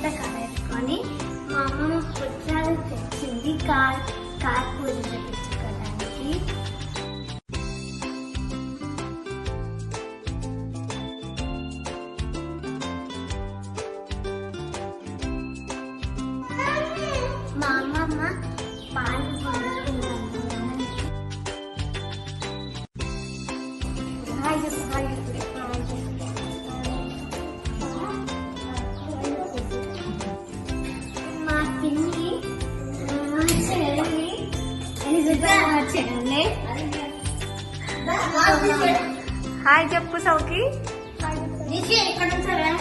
అంతా కలుపుకొని మా అమ్మ పుట్రాలు తెచ్చింది కార్ పూజ చేయించుకోవడానికి. మా అమ్మమ్మ పాలు మా పిన్ని హాయ్ చెప్పు సౌకి. ఎక్కడ ఉంటారా?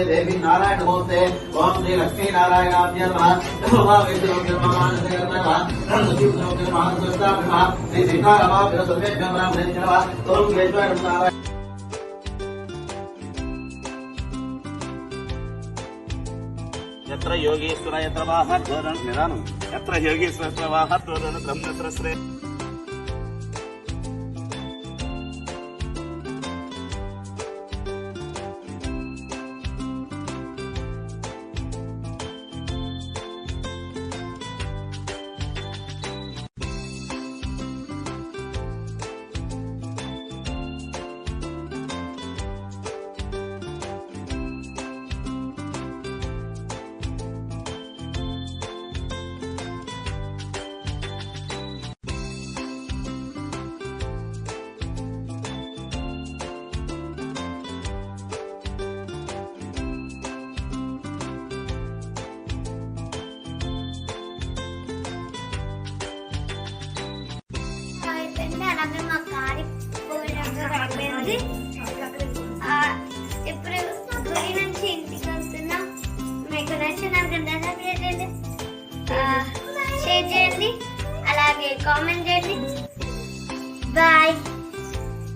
देवी नारायण नमोस्ते ओम श्री लक्ष्मी नारायणाभ्य नमः श्री सीतारामाभ्य सर्वेभ्यः यत्र योगेश्वर यत्र वाहद्वरन् निदानं यत्र योगेश्वर यत्र वाहद्वरन् ब्रह्मत्र श्रेय అలాగే మా కారి అయిపోయింది. ఇప్పుడు గుడి నుంచి ఇంటికి వస్తున్నా. మీకు నచ్చిన షేర్ చేయండి, అలాగే కామెంట్ చేయండి. బాయ్.